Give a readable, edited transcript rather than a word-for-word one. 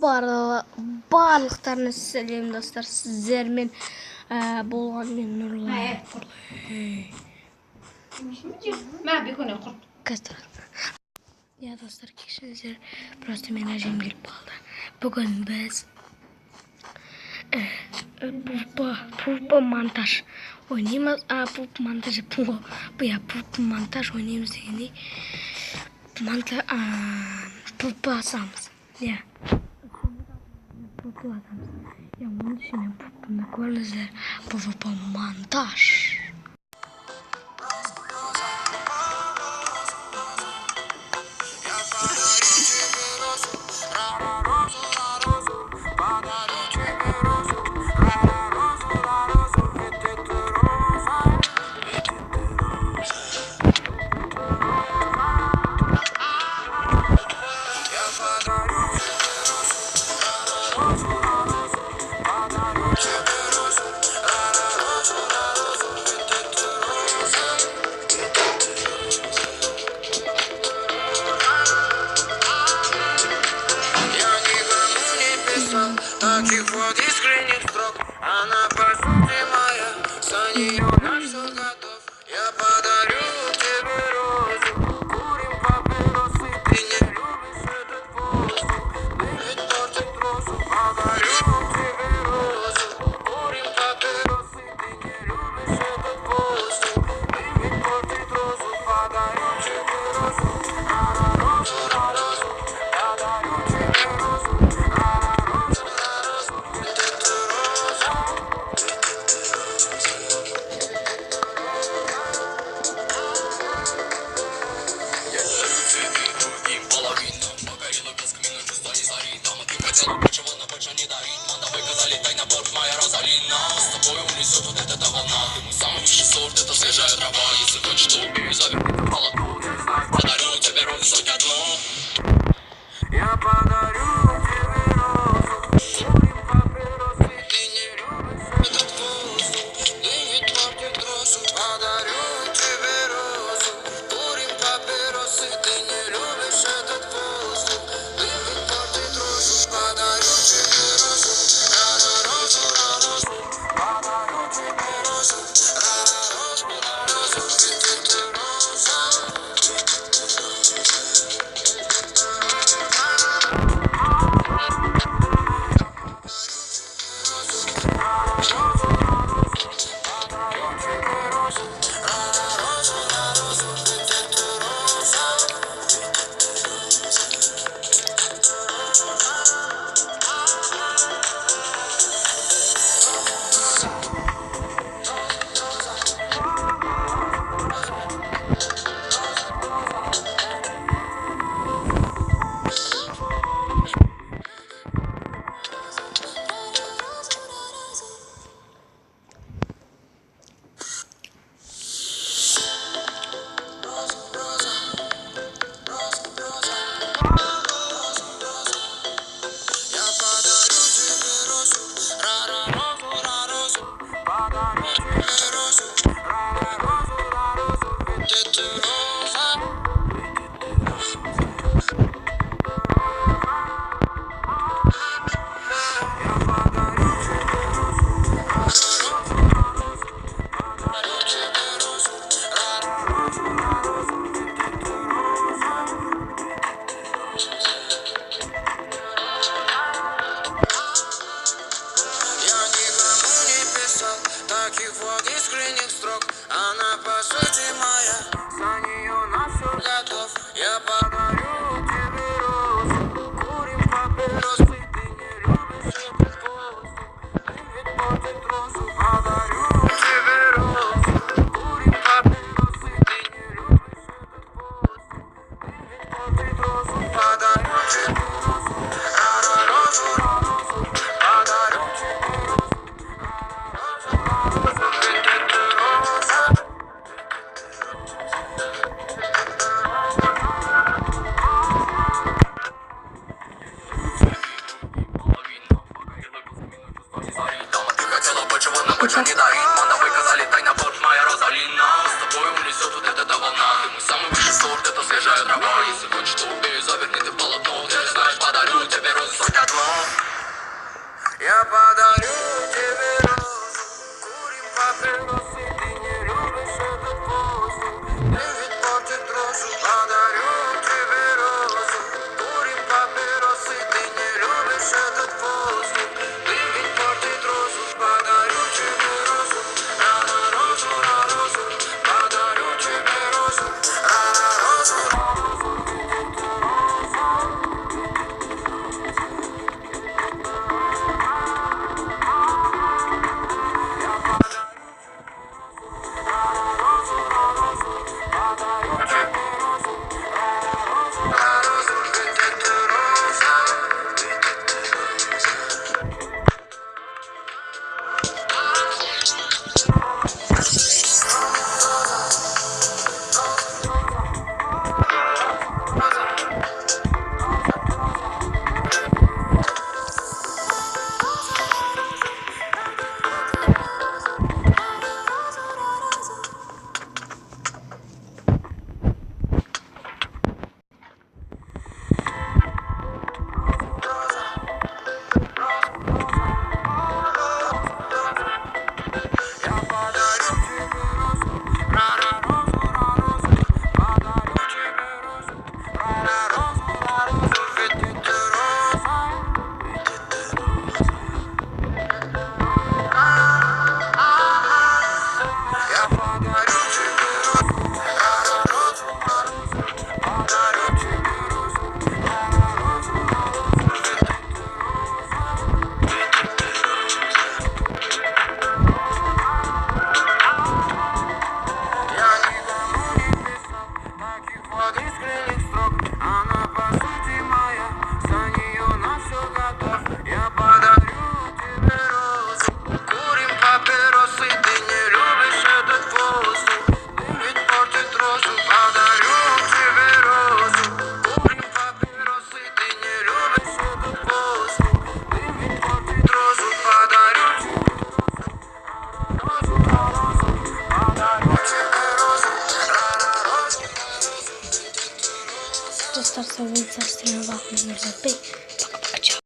барлықтарына сәлем достар, сіздермен болған мен Нұрлан. Я достар, кешіріңіздер, просто мен әжем келіп қалды. Бүгін біз пульпа монтаж ойнаймыз. Пульпа монтаж ойнаймыз дегендей пульпа асамыз. Я оның ішінен пульпаны көріңіздер. Пульпа монтаж. Таких вот искренних строк, она по сути моя, за нее на все готов. Я подарю тебе розу, курим папиросы, ты не любишь этот воздух, ты ведь портит розу. Подарю тебе розу, курим папиросы, ты не любишь этот воздух, ты ведь портит розу. Подарю тебе розу, розу, розу, подарю тебе розу. Это свежая трава, если хочешь, то убей, заверни в холоду. Подарю тебе розу сотни одну. Я подарю тебе розу, курим папиросы, ты не любишь этот воздух, ты ведь портит розу. Подарю тебе розу, курим папиросы, ты не любишь этот воздух, ты ведь портит розу. Подарю тебе розу, розу, розу, подарю тебе розу, розу, розу, ведь это роза. Таких вот искренних строк, она по сути моя, за нее на все готов. Я подарю тебе розу, курим папиросы, ты не любишь этот воздух, ты ведь портит розу. Подарю тебе розу, курим папиросы, ты не любишь этот воздух, ты ведь портит розу. Подарю тебе розу, розу, розу, подарю тебе розу. dostlar, sonra videosu bakmayı unutmayın.